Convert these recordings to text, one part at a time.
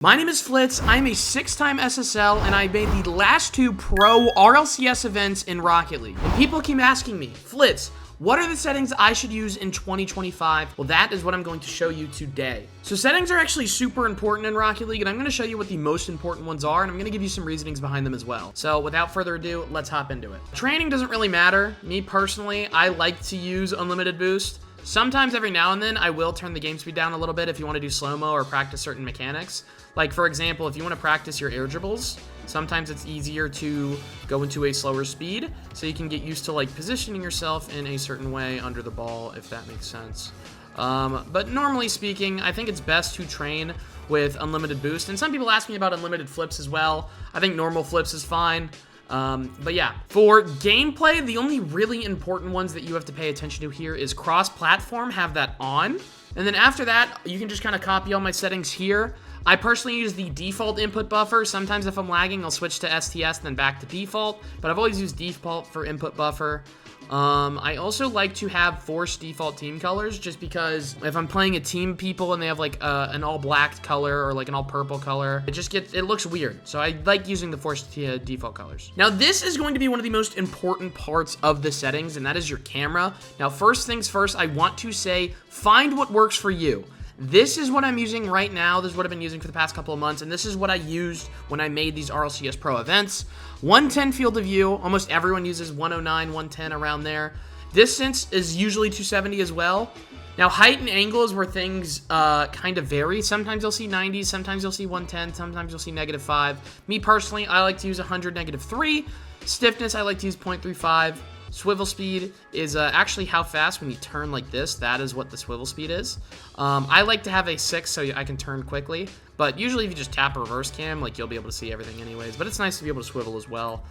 My name is Flitz, I'm a 6-time SSL, and I made the last 2 pro RLCS events in Rocket League. And people keep asking me, Flitz, what are the settings I should use in 2025? Well, that is what I'm going to show you today. So settings are actually super important in Rocket League, and I'm going to show you what the most important ones are, and I'm going to give you some reasonings behind them as well. So without further ado, let's hop into it. Training doesn't really matter. Me personally, I like to use unlimited boost. Sometimes every now and then I will turn the game speed down a little bit if you want to do slow-mo or practice certain mechanics. Like for example, if you want to practice your air dribbles, sometimes it's easier to go into a slower speed so you can get used to like positioning yourself in a certain way under the ball, if that makes sense. But normally speaking, I think it's best to train with unlimited boost. And some people ask me about unlimited flips as well. I think normal flips is fine. But yeah, for gameplay, the only really important ones that you have to pay attention to here is cross-platform, have that on. And then after that, you can just kind of copy all my settings here. I personally use the default input buffer. Sometimes if I'm lagging, I'll switch to STS, then back to default. But I've always used default for input buffer. I also like to have forced default team colors just because if I'm playing a team of people and they have like an all black color or like an all purple color, it looks weird. So I like using the forced default colors. Now this is going to be one of the most important parts of the settings, and that is your camera. Now first things first, I want to say find what works for you. This is what I'm using right now. This is what I've been using for the past couple of months, and this is what I used when I made these RLCS Pro events. 110 field of view. Almost everyone uses 109, 110 around there. Distance is usually 270 as well. Now, height and angle is where things kind of vary. Sometimes you'll see 90, sometimes you'll see 110, sometimes you'll see -5. Me personally, I like to use 100, -3. Stiffness, I like to use 0.35. Swivel speed is actually how fast when you turn like this. That is what the swivel speed is. I like to have a 6 so I can turn quickly. But usually if you just tap reverse cam, like you'll be able to see everything anyways. But it's nice to be able to swivel as well.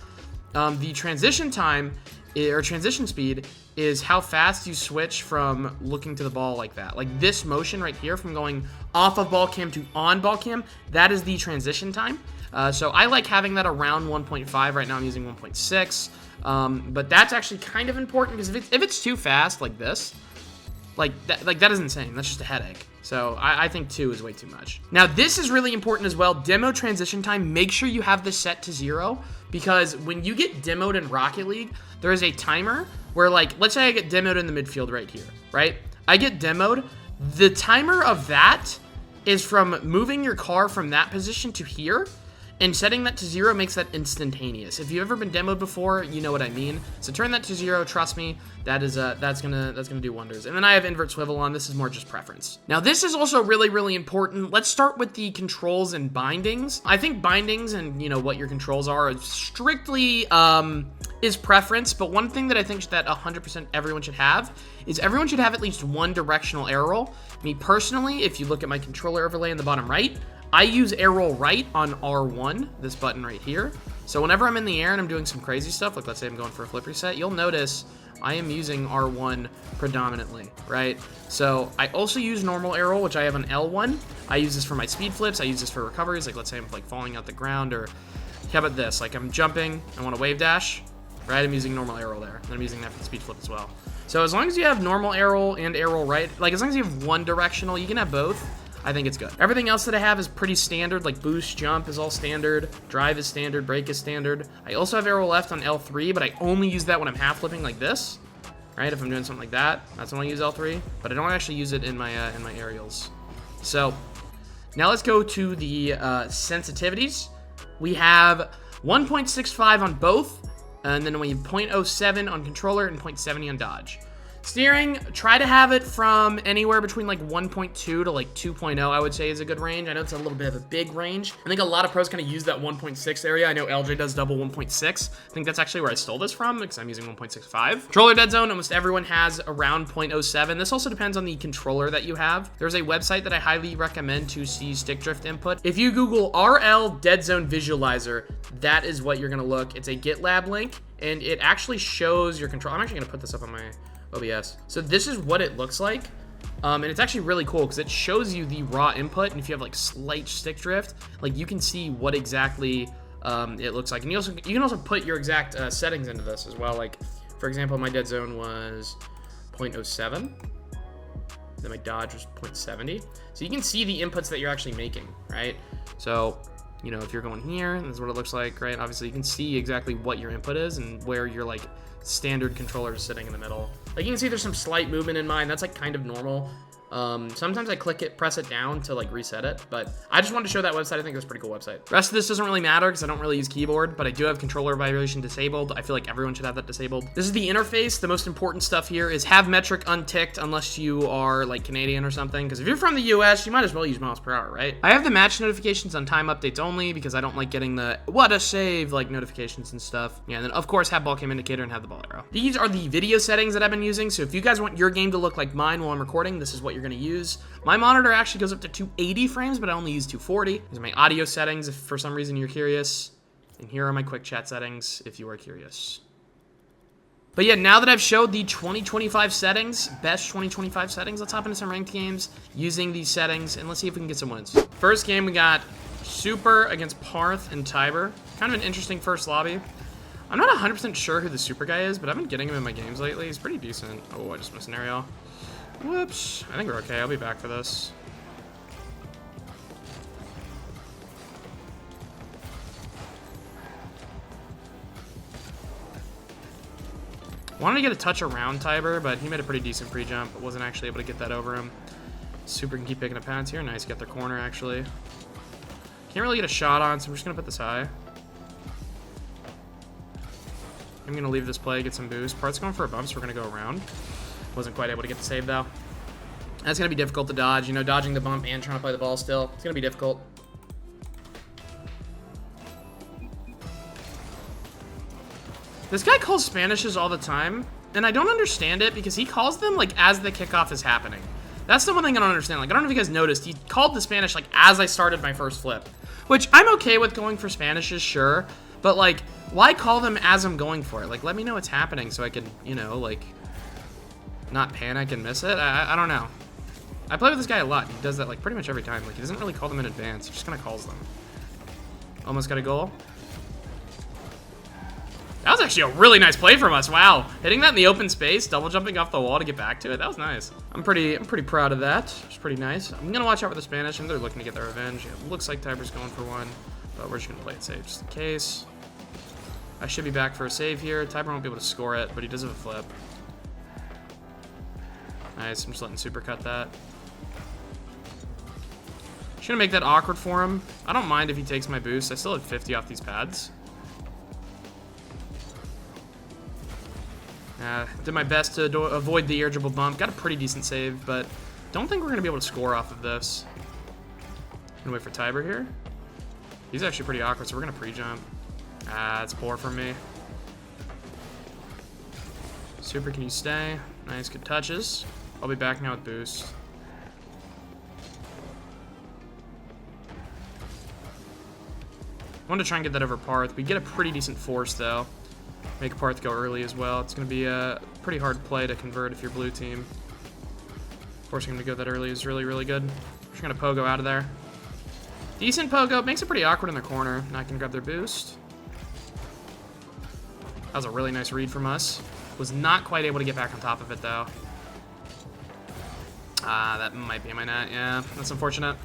The transition time or transition speed is how fast you switch from looking to the ball like that. Like this motion right here from going off of ball cam to on ball cam, that is the transition time. So I like having that around 1.5. Right now I'm using 1.6. But that's actually kind of important because if it's too fast like this, like that is insane. That's just a headache. So I think 2 is way too much. Now this is really important as well. Demo transition time, make sure you have this set to 0 because when you get demoed in Rocket League, there is a timer where like, let's say I get demoed in the midfield right here, right? I get demoed. The timer of that is from moving your car from that position to here. And setting that to 0 makes that instantaneous. If you've ever been demoed before, you know what I mean. So turn that to 0, trust me, that's gonna do wonders. And then I have invert swivel on. This is more just preference. Now this is also really, really important. Let's start with the controls and bindings. I think bindings and what your controls are strictly is preference, but one thing that I think that 100% everyone should have is everyone should have at least one directional air roll. Me personally, if you look at my controller overlay in the bottom right, I use air roll right on R1, this button right here. So whenever I'm in the air and I'm doing some crazy stuff, like let's say I'm going for a flip reset, you'll notice I am using R1 predominantly, right? So I also use normal air roll, which I have on L1. I use this for my speed flips. I use this for recoveries. Like let's say I'm like falling out the ground, or how about this? Like I'm jumping, I want to wave dash, right? I'm using normal air roll there. And I'm using that for the speed flip as well. So as long as you have normal air roll and air roll right, like as long as you have one directional, you can have both. I think it's good. Everything else that I have is pretty standard, like boost, jump is all standard, drive is standard, brake is standard. I also have arrow left on L3, but I only use that when I'm half flipping like this, right? If I'm doing something like that, that's when I use L3, but I don't actually use it in my aerials. So now let's go to the sensitivities. We have 1.65 on both, and then we have 0.07 on controller and 0.70 on dodge. Steering, try to have it from anywhere between like 1.2 to like 2.0, I would say is a good range. I know it's a little bit of a big range. I think a lot of pros kind of use that 1.6 area. I know LJ does double 1.6. I think that's actually where I stole this from because I'm using 1.65. Controller dead zone, almost everyone has around 0.07. This also depends on the controller that you have. There's a website that I highly recommend to see stick drift input. If you Google RL dead zone visualizer, that is what you're gonna look. It's a GitLab link and it actually shows your control. I'm actually gonna put this up on my OBS. So this is what it looks like. And it's actually really cool because it shows you the raw input. And if you have like slight stick drift, like you can see what exactly it looks like. And you can also put your exact settings into this as well. Like for example, my dead zone was 0.07. Then my dodge was 0.70. So you can see the inputs that you're actually making, right? So, you know, if you're going here, this is what it looks like, right? Obviously, you can see exactly what your input is and where your, like, standard controller is sitting in the middle. Like, you can see there's some slight movement in mine. That's, like, kind of normal. Sometimes I press it down to like reset it, but I just wanted to show that website. I think it was a pretty cool website. The rest of this doesn't really matter because I don't really use keyboard, but I do have controller vibration disabled. I feel like everyone should have that disabled. This is the interface. The most important stuff here is have metric unticked unless you are like Canadian or something, because if you're from the US, you might as well use miles per hour, right? I have the match notifications on time updates only because I don't like getting the what a save like notifications and stuff. Yeah, and then of course have ball cam indicator and have the ball arrow. These are the video settings that I've been using, so if you guys want your game to look like mine while I'm recording, this is what you're going to use. My monitor actually goes up to 280 frames, but I only use 240. These are my audio settings if for some reason you're curious. And here are my quick chat settings if you are curious. But yeah, now that I've showed the 2025 settings, best 2025 settings, let's hop into some ranked games using these settings, and let's see if we can get some wins. First game, we got Super against Parth and Tiber. Kind of an interesting first lobby. I'm not 100% sure who the Super guy is, but I've been getting him in my games lately. He's pretty decent. Oh, I just missed an aerial. Whoops. I think we're okay. I'll be back for this. Wanted to get a touch around Tiber, but he made a pretty decent pre-jump, but wasn't actually able to get that over him. Super can keep picking up pads here. Nice, get their corner, actually. Can't really get a shot on, so I'm just going to put this high. I'm going to leave this play, get some boost. Part's going for a bump, so we're going to go around. Wasn't quite able to get the save, though. That's going to be difficult to dodge. You know, dodging the bump and trying to play the ball still. It's going to be difficult. This guy calls Spanishes all the time, and I don't understand it because he calls them, like, as the kickoff is happening. That's the one thing I don't understand. Like, I don't know if you guys noticed. He called the Spanish, like, as I started my first flip. Which, I'm okay with going for Spanishes, sure. But, like, why call them as I'm going for it? Like, let me know what's happening so I can, you know, like, not panic and miss it. I don't know. I play with this guy a lot. He does that, like, pretty much every time. Like, he doesn't really call them in advance. He just kind of calls them. Almost got a goal. That was actually a really nice play from us. Wow. Hitting that in the open space, double jumping off the wall to get back to it. That was nice. I'm pretty proud of that. It's pretty nice. I'm going to watch out for the Spanish, and they're looking to get their revenge. It looks like Tiber's going for one, but we're just going to play it safe just in case. I should be back for a save here. Tiber won't be able to score it, but he does have a flip. Nice. I'm just letting Super cut that. Just going to make that awkward for him. I don't mind if he takes my boost. I still had 50 off these pads. Did my best to avoid the air dribble bump. Got a pretty decent save, but don't think we're going to be able to score off of this. Gonna wait for Tiber here. He's actually pretty awkward, so we're going to pre-jump. It's poor from me. Super, can you stay? Nice, good touches. I'll be back now with boost. Wanted to try and get that over Parth. We get a pretty decent force, though. Make Parth go early as well. It's going to be a pretty hard play to convert if you're blue team. Forcing him to go that early is really, really good. Just going to pogo out of there. Decent pogo. Makes it pretty awkward in the corner. Not going to grab their boost. That was a really nice read from us. Was not quite able to get back on top of it, though. That might be in my net. Yeah, that's unfortunate.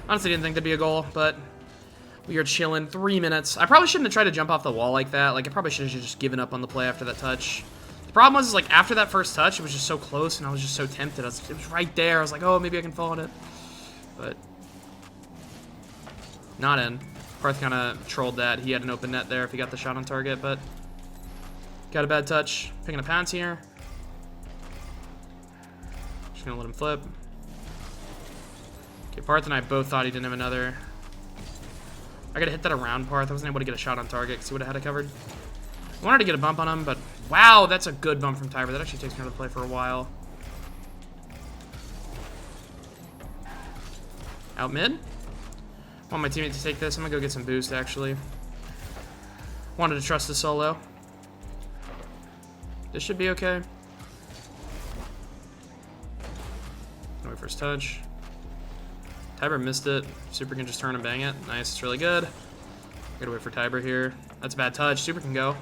Honestly, didn't think there'd be a goal, but we are chilling. 3 minutes. I probably shouldn't have tried to jump off the wall like that. Like, I probably should have just given up on the play after that touch. The problem was, is, like, after that first touch, it was just so close, and I was just so tempted. It was right there. I was like, oh, maybe I can fall on it. But not in. Parth kind of trolled that. He had an open net there if he got the shot on target, but got a bad touch. Picking up pounds here. Just gonna let him flip. Okay, Parth and I both thought he didn't have another. I gotta hit that around Parth. I wasn't able to get a shot on target because he would have had it covered. I wanted to get a bump on him, but wow, that's a good bump from Tiber. That actually takes me out of the play for a while. Out mid. Want my teammate to take this. I'm gonna go get some boost, actually. Wanted to trust the solo. This should be okay. Wait for his touch. Tiber missed it. Super can just turn and bang it. Nice, it's really good. Gotta wait for Tiber here. That's a bad touch. Super can go.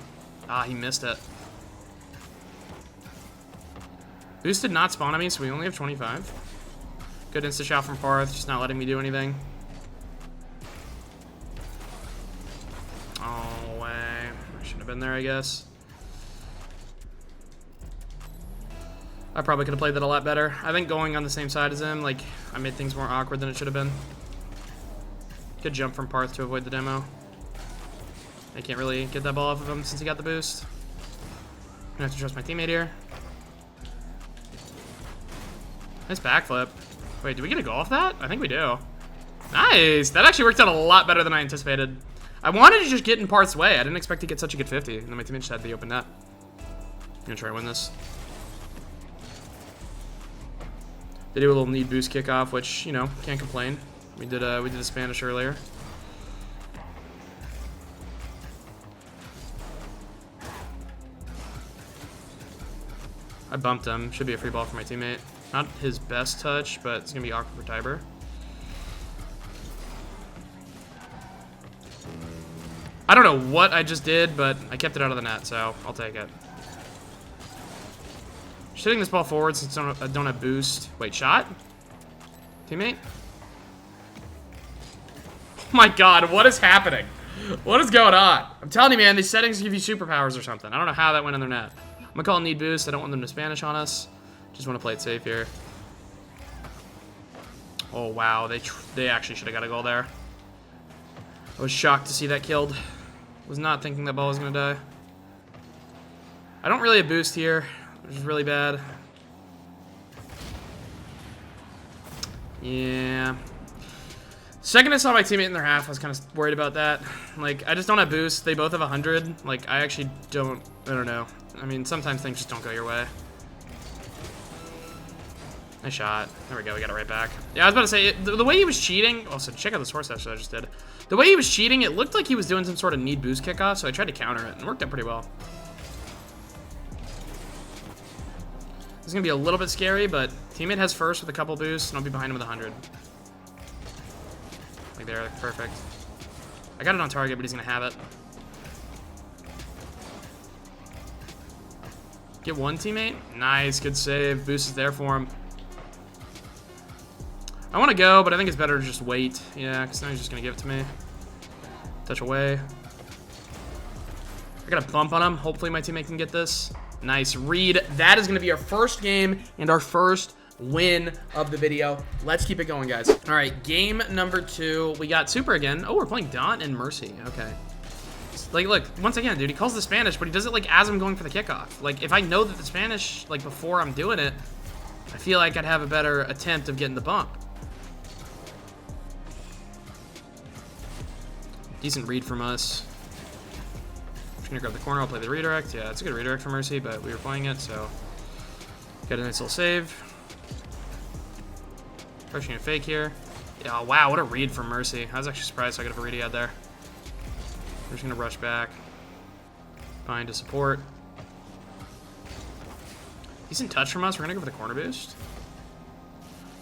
Ah, he missed it. Boost did not spawn on me, so we only have 25. Good insta shot from Parth, just not letting me do anything. Oh, way. I shouldn't have been there, I guess. I probably could have played that a lot better. I think going on the same side as him, like, I made things more awkward than it should have been. Good jump from Parth to avoid the demo. I can't really get that ball off of him since he got the boost. I'm gonna have to trust my teammate here. Nice backflip. Wait, did we get a goal off that? I think we do. Nice! That actually worked out a lot better than I anticipated. I wanted to just get in Parth's way. I didn't expect to get such a good 50. And then my teammate just had the open net. I'm gonna try to win this. They do a little need boost kickoff, which, you know, can't complain. We did a Spanish earlier. I bumped him. Should be a free ball for my teammate. Not his best touch, but it's gonna be awkward for Tiber. I don't know what I just did, but I kept it out of the net, so I'll take it. Just hitting this ball forward since I don't have boost. Wait, shot? Teammate? Oh my god, what is happening? What is going on? I'm telling you, man, these settings give you superpowers or something. I don't know how that went in their net. I'm gonna call it need boost. I don't want them to Spanish on us. Just want to play it safe here. Oh, wow. They actually should have got a goal there. I was shocked to see that killed. Was not thinking that ball was going to die. I don't really have boost here, which is really bad. Yeah. Second I saw my teammate in their half, I was kind of worried about that. Like, I just don't have boost. They both have 100. Like, I actually don't... I don't know. I mean, sometimes things just don't go your way. Nice shot. There we go. We got it right back. Yeah, I was about to say, the way he was cheating... Also, check out this horse dash that I just did. The way he was cheating, it looked like he was doing some sort of need boost kickoff, so I tried to counter it, and it worked out pretty well. This is going to be a little bit scary, but teammate has first with a couple boosts, and I'll be behind him with 100. Like there, perfect. I got it on target, but he's going to have it. Get one teammate. Nice, good save. Boost is there for him. I want to go, but I think it's better to just wait. Yeah, because now he's just going to give it to me. Touch away. I got a bump on him. Hopefully my teammate can get this. Nice read. That is going to be our first game and our first win of the video. Let's keep it going, guys. All right, game number 2. We got Super again. Oh, we're playing Dot and Mercy. Okay. Like, look, once again, dude, he calls the Spanish, but he does it, like, as I'm going for the kickoff. Like, if I know that the Spanish, like, before I'm doing it, I feel like I'd have a better attempt of getting the bump. Decent read from us. Just gonna grab the corner, I'll play the redirect. Yeah, it's a good redirect for Mercy, but we were playing it, so... Got a nice little save. Pushing a fake here. Yeah, wow, what a read from Mercy. I was actually surprised I got a read he had there. We're just gonna rush back. Find a support. Decent touch from us. We're gonna go for the corner boost.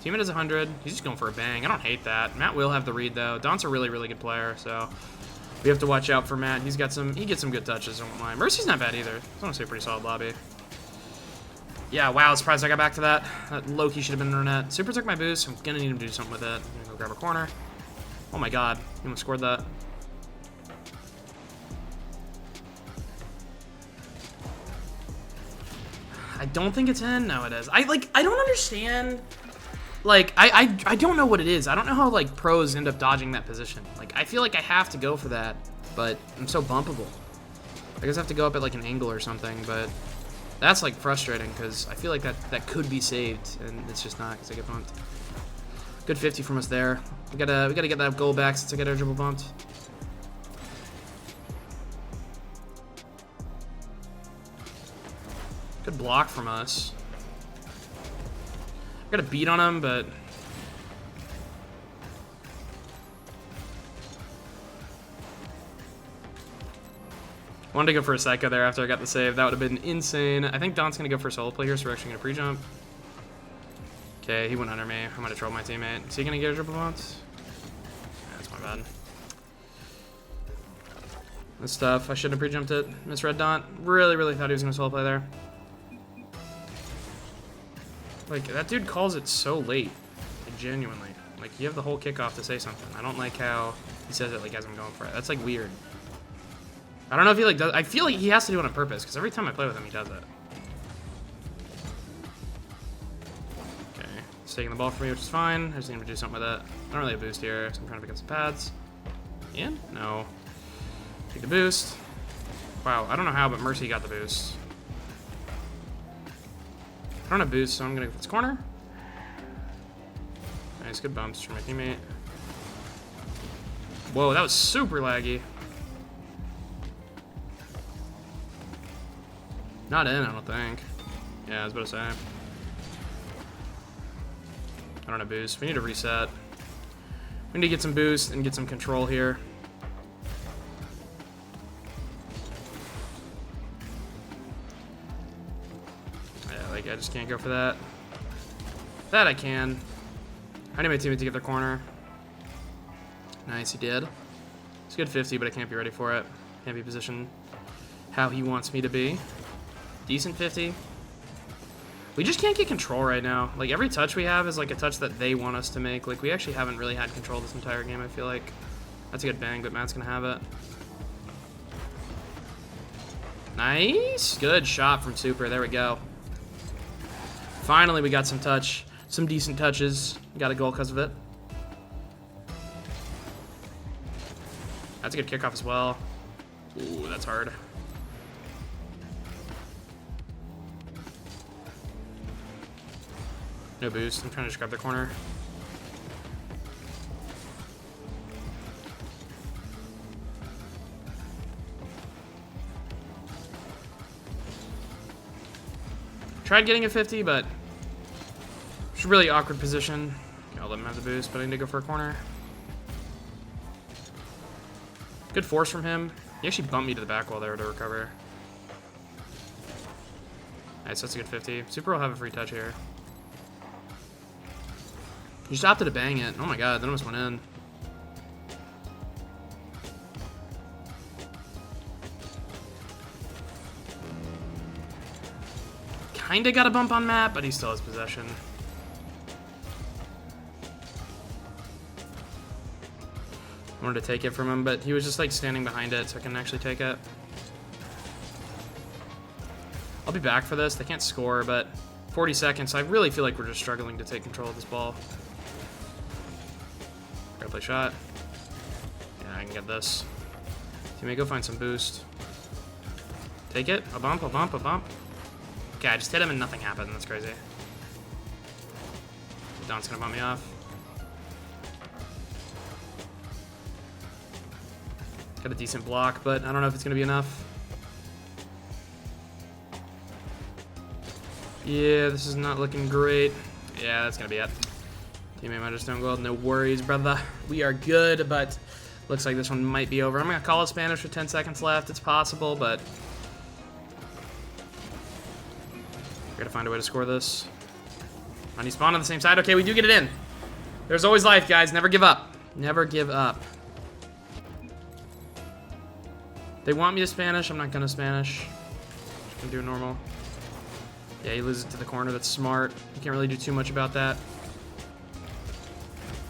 Teammate is 100. He's just going for a bang. I don't hate that. Matt will have the read though. Don's a really, really good player, so we have to watch out for Matt. He gets some good touches. Don't mind. Mercy's not bad either. I want to say pretty solid lobby. Yeah, wow, surprised I got back to that. That low-key should have been in our net. Super took my boost. I'm gonna need him to do something with it. I'm gonna go grab a corner. Oh my god, he almost scored that. I don't think it's in. No, it is. I don't understand. Like, I don't know what it is. I don't know how, like, pros end up dodging that position. Like, I feel like I have to go for that, but I'm so bumpable. I guess I have to go up at, like, an angle or something, but that's, like, frustrating, because I feel like that could be saved, and it's just not, because I get bumped. Good 50 from us there. We gotta get that goal back since I got our dribble bumped. Good block from us. Got a beat on him, but wanted to go for a psycho there after I got the save. That would have been insane. I think Don's gonna go for a solo play here, so we're actually gonna pre-jump. Okay, he went under me. I'm gonna troll my teammate. Is he gonna get a dribble bounce? Yeah, that's my bad. This stuff. I shouldn't have pre-jumped it. Misread Don. Really, really thought he was gonna solo play there. Like, that dude calls it so late. Like, genuinely. Like, you have the whole kickoff to say something. I don't like how he says it, like, as I'm going for it. That's, like, weird. I don't know if he, like, does... I feel like he has to do it on purpose, because every time I play with him, he does it. Okay. He's taking the ball from me, which is fine. I just need to do something with it. I don't really have a boost here, so I'm trying to pick up some pads. In? No. Take the boost. Wow, I don't know how, but Mercy got the boost. I don't have boost, so I'm gonna go for this corner. Nice, good bumps from my teammate. Whoa, that was super laggy. Not in, I don't think. Yeah, I was about to say. I don't have boost. We need to reset. We need to get some boost and get some control here. Yeah, like, I just can't go for that. That I can. I need my teammate to get their corner. Nice, he did. It's a good 50, but I can't be ready for it. Can't be positioned how he wants me to be. Decent 50. We just can't get control right now. Like, every touch we have is like a touch that they want us to make. Like, we actually haven't really had control this entire game, I feel like. That's a good bang, but Matt's gonna have it. Nice. Good shot from Super. There we go. Finally, we got some touch. Some decent touches. Got a goal because of it. That's a good kickoff as well. Ooh, that's hard. No boost. I'm trying to just grab the corner. Tried getting a 50, but it's a really awkward position. Okay, I'll let him have the boost, but I need to go for a corner. Good force from him. He actually bumped me to the back wall there to recover. Nice, that's a good 50. Super will have a free touch here. He just opted to bang it. Oh my god, that almost went in. Kinda got a bump on Matt, but he still has possession. I wanted to take it from him, but he was just like standing behind it, so I couldn't actually take it. I'll be back for this. They can't score, but 40 seconds. I really feel like we're just struggling to take control of this ball. Gotta play shot. Yeah, I can get this. Teammate, go find some boost. Take it. A bump, a bump, a bump. Okay, I just hit him and nothing happened. That's crazy. Don's gonna bump me off. Got a decent block, but I don't know if it's gonna be enough. Yeah, this is not looking great. Yeah, that's gonna be it. Teammate might just don't go. No worries, brother. We are good, but looks like this one might be over. I'm gonna call it Spanish with 10 seconds left. It's possible, but gotta find a way to score this. And he spawned on the same side. Okay, we do get it in. There's always life, guys. Never give up. Never give up. They want me to Spanish. I'm not gonna Spanish. Just gonna do normal. Yeah, he loses it to the corner. That's smart. You can't really do too much about that.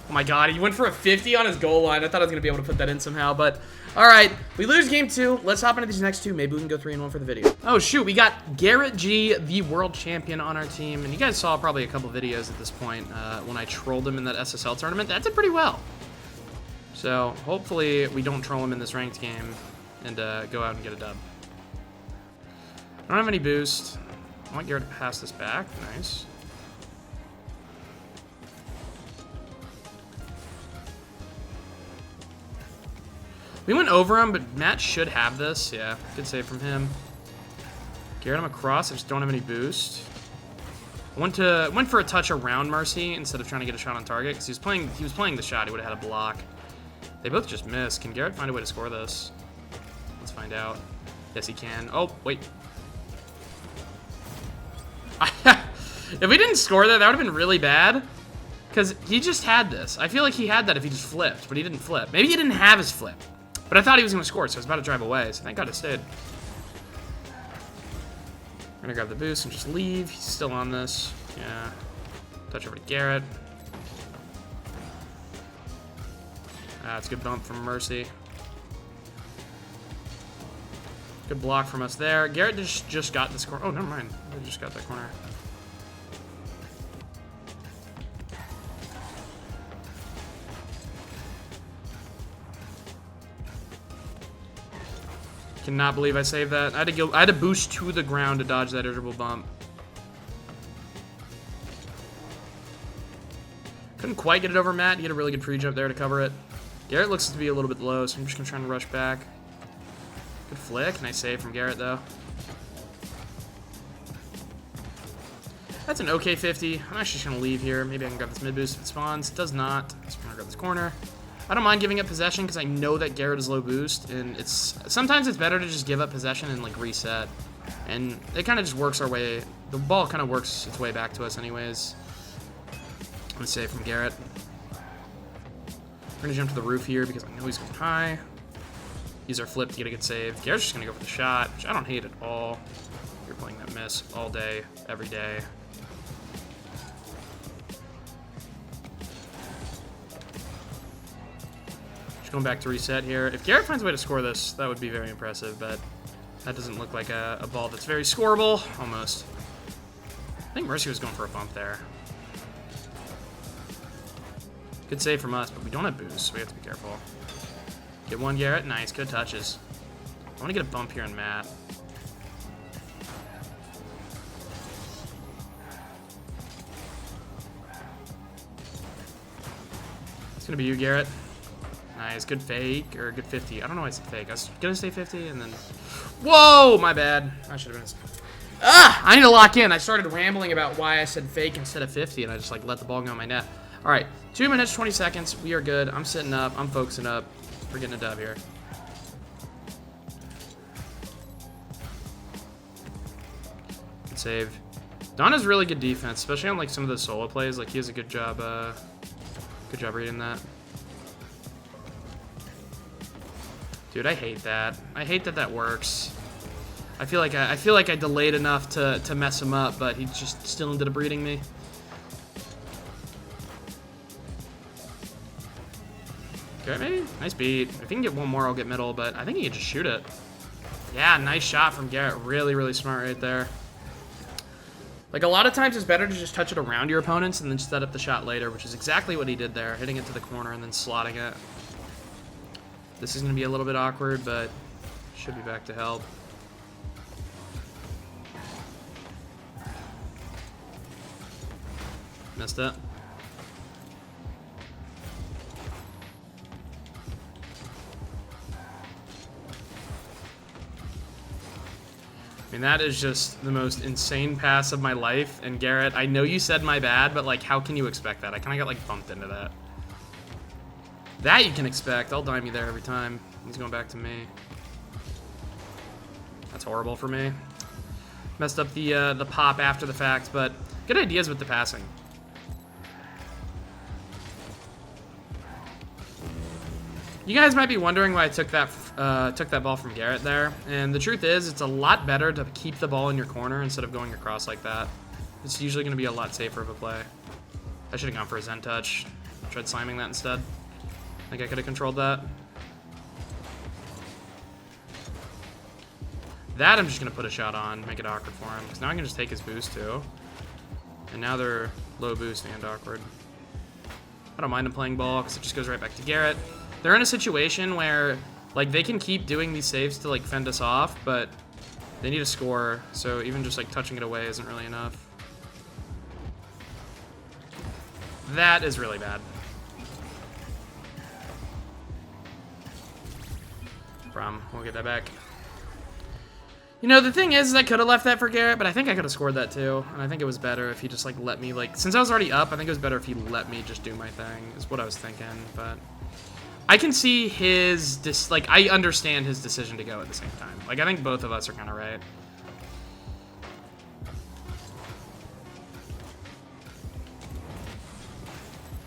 Oh my god, he went for a 50 on his goal line. I thought I was gonna be able to put that in somehow, but all right, we lose game 2. Let's hop into these next 2. Maybe we can go 3-1 for the video. Oh shoot, we got Garrett G, the world champion, on our team, and you guys saw probably a couple videos at this point when I trolled him in that SSL tournament. That did pretty well. So hopefully we don't troll him in this ranked game and go out and get a dub. I don't have any boost. I want Garrett to pass this back. Nice. We went over him, but Matt should have this. Yeah, good save from him. Garrett, I'm across. I just don't have any boost. I went for a touch around Mercy instead of trying to get a shot on target because he was playing the shot. He would have had a block. They both just missed. Can Garrett find a way to score this? Let's find out. Yes, he can. Oh, wait. If we didn't score that, that would have been really bad. Because he just had this. I feel like he had that if he just flipped, but he didn't flip. Maybe he didn't have his flip. But I thought he was going to score, so I was about to drive away. So thank God it stayed. We're going to grab the boost and just leave. He's still on this. Yeah. Touch over to Garrett. That's a good bump from Mercy. Good block from us there. Garrett just got this corner. Oh, never mind. They just got that corner. Cannot believe I saved that. I had to boost to the ground to dodge that irritable bump. Couldn't quite get it over Matt. He had a really good pre-jump there to cover it. Garrett looks to be a little bit low, so I'm just going to try and rush back. Good flick. Nice save from Garrett, though. That's an okay 50. I'm actually just going to leave here. Maybe I can grab this mid boost if it spawns. It does not. So I'm going to grab this corner. I don't mind giving up possession because I know that Garrett is low boost, and sometimes it's better to just give up possession and, like, reset. And it kind of just works our way. The ball kind of works its way back to us anyways. Let's save from Garrett. We're going to jump to the roof here because I know he's going high. Use our flip to get a good save. Garrett's just going to go for the shot, which I don't hate at all. You're playing that miss all day, every day. Just going back to reset here. If Garrett finds a way to score this, that would be very impressive, but that doesn't look like a ball that's very scoreable. Almost. I think Mercy was going for a bump there. Good save from us, but we don't have boost, so we have to be careful. Get one, Garrett. Nice. Good touches. I want to get a bump here on Matt. It's going to be you, Garrett. Nice. Good fake, or good 50. I don't know why I said fake. I was going to say 50, and then... Whoa! My bad. I should have been... I need to lock in. I started rambling about why I said fake instead of 50, and I just, like, let the ball go in my net. All right. 2 minutes, 20 seconds. We are good. I'm sitting up. I'm focusing up. We're getting a dub here. Good save. Don has really good defense, especially on like some of the solo plays. Like he has a good job reading that. Dude, I hate that. I hate that that works. I feel like I delayed enough to mess him up, but he just still ended up reading me. Okay, maybe. Nice beat. If he can get one more, I'll get middle, but I think he can just shoot it. Yeah, nice shot from Garrett. Really, really smart right there. Like, a lot of times it's better to just touch it around your opponents and then set up the shot later, which is exactly what he did there, hitting it to the corner and then slotting it. This is going to be a little bit awkward, but should be back to help. Missed it. I mean, that is just the most insane pass of my life. And Garrett, I know you said my bad, but like, how can you expect that? I kind of got like bumped into that. That you can expect. I'll dime you there every time. He's going back to me. That's horrible for me. Messed up the pop after the fact, but good ideas with the passing. You guys might be wondering why I took that ball from Garrett there, and the truth is, it's a lot better to keep the ball in your corner instead of going across like that. It's usually going to be a lot safer of a play. I should have gone for a Zen touch. Tried slamming that instead. I think I could have controlled that. That I'm just going to put a shot on, make it awkward for him, because now I can just take his boost too. And now they're low boost and awkward. I don't mind him playing ball, because it just goes right back to Garrett. They're in a situation where, like, they can keep doing these saves to, like, fend us off, but they need a score, so even just, like, touching it away isn't really enough. That is really bad. We'll get that back. You know, the thing is I could have left that for Garrett, but I think I could have scored that too, and I think it was better if he just, like, let me, like, since I was already up, I think it was better if he let me just do my thing, is what I was thinking, but... I can see his, like, I understand his decision to go at the same time. Like, I think both of us are kind of right.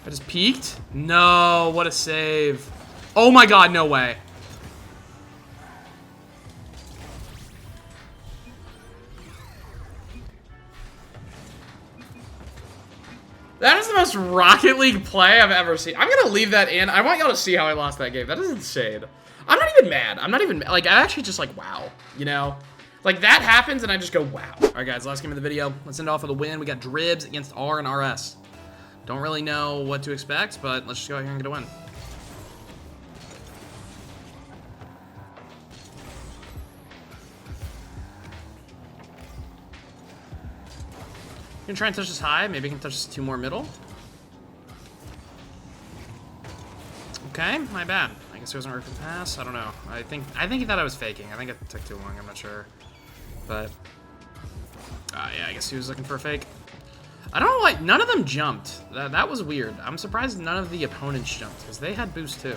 I just peeked? No, what a save. Oh my god, no way. That is the most Rocket League play I've ever seen. I'm gonna leave that in. I want y'all to see how I lost that game. That is insane. I'm not even mad. I'm not even, like, I actually just like, wow, you know? Like, that happens and I just go, wow. All right, guys, last game of the video. Let's end off with a win. We got Dribs against R and RS. Don't really know what to expect, but let's just go out here and get a win. Gonna try and touch this high. Maybe I can touch this 2 more middle. Okay, my bad. I guess it wasn't working pass. I don't know. I think he thought I was faking. I think it took too long. I'm not sure. But yeah, I guess he was looking for a fake. I don't know why none of them jumped. That was weird. I'm surprised none of the opponents jumped because they had boost too.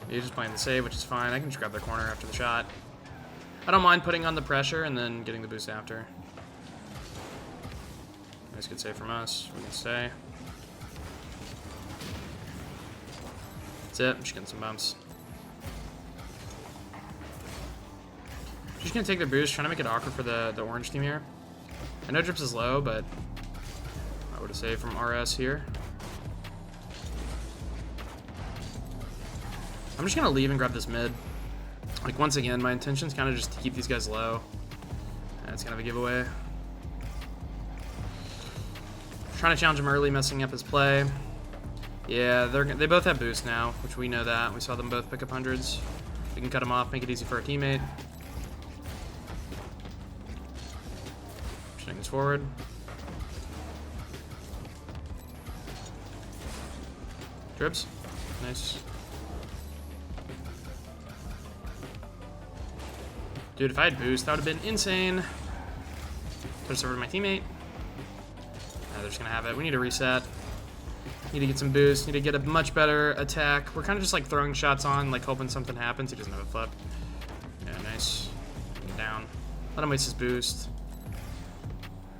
You're just playing the save, which is fine. I can just grab their corner after the shot. I don't mind putting on the pressure and then getting the boost after. Nice good save from us. We can stay. That's it. I'm just getting some bumps. Just gonna take their boost, trying to make it awkward for the orange team here. I know Drips is low, but I would have saved from RS here. I'm just gonna leave and grab this mid. Like, once again, my intention is kind of just to keep these guys low. That's kind of a giveaway. Trying to challenge him early, messing up his play. Yeah, they both have boost now, which we know that. We saw them both pick up hundreds. We can cut them off, make it easy for our teammate. Pushing this forward. Dribs. Nice. Dude, if I had boost, that would have been insane. Touch over to my teammate. They're just gonna have it. We need to reset. Need to get some boost. Need to get a much better attack. We're kind of just like throwing shots on, like hoping something happens. He doesn't have a flip. Yeah, nice. Get down. Let him waste his boost.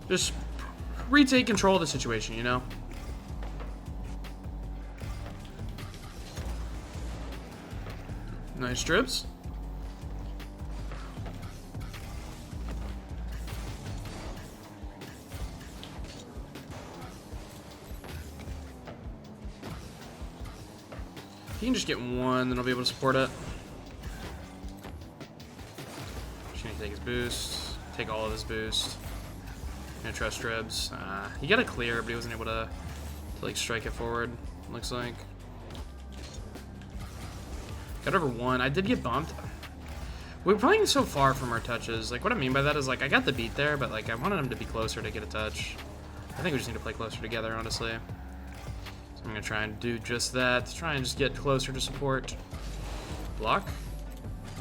Just retake control of the situation, you know? Nice drips. He can just get one, then I'll be able to support it. Just gonna take his boost, take all of his boost. Gonna trust Dribs. He got a clear, but he wasn't able to like strike it forward. Looks like. Got over one. I did get bumped. We're playing so far from our touches. Like, what I mean by that is, like, I got the beat there, but like I wanted him to be closer to get a touch. I think we just need to play closer together, honestly. I'm gonna try and do just that. Try and just get closer to support. Block.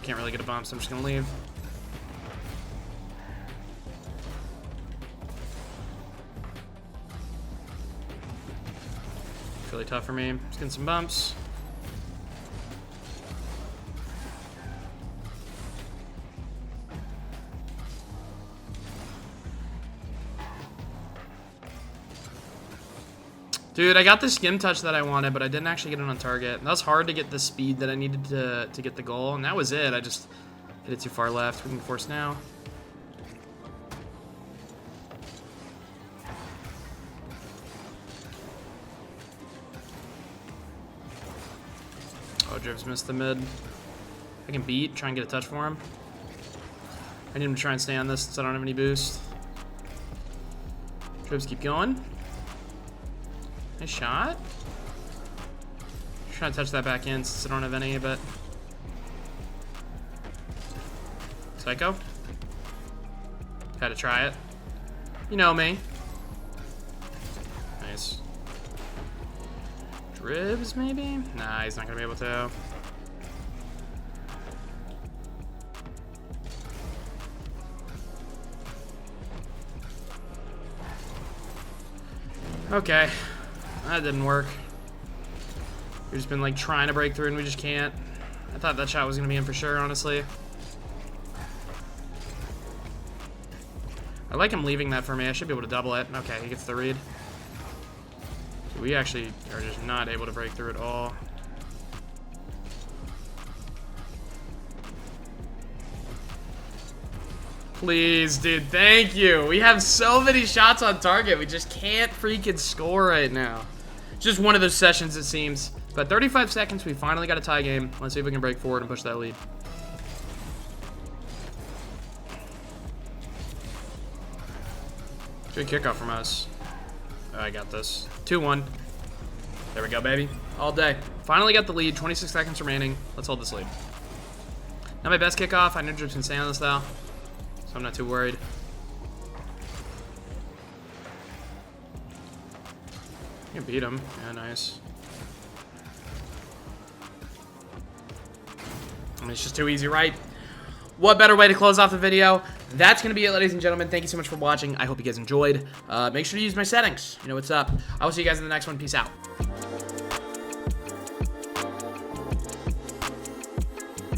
Can't really get a bump, so I'm just gonna leave. It's really tough for me. Just getting some bumps. Dude, I got the skim touch that I wanted, but I didn't actually get it on target. And that was hard to get the speed that I needed to get the goal, and that was it. I just hit it too far left. We can force now. Oh, Dribs missed the mid. I can beat, try and get a touch for him. I need him to try and stay on this since I don't have any boost. Dribs keep going. Nice shot. Just trying to touch that back in since I don't have any, but Psycho. Had to try it. You know me. Nice. Dribs, maybe? Nah, he's not gonna be able to. Okay. That didn't work. We've just been like trying to break through and we just can't. I thought that shot was gonna be in for sure, honestly. I like him leaving that for me. I should be able to double it. Okay, he gets the read. So we actually are just not able to break through at all. Please, dude, thank you. We have so many shots on target. We just can't freaking score right now. Just one of those sessions, it seems. But 35 seconds, we finally got a tie game. Let's see if we can break forward and push that lead. Good kickoff from us. Oh, I got this. 2-1. There we go, baby. All day. Finally got the lead. 26 seconds remaining. Let's hold this lead. Not my best kickoff. I know Drip's been saying this, though. So I'm not too worried. You can beat him. Yeah, nice. I mean, it's just too easy, right? What better way to close off the video? That's going to be it, ladies and gentlemen. Thank you so much for watching. I hope you guys enjoyed. Make sure to use my settings. You know what's up. I will see you guys in the next one. Peace out.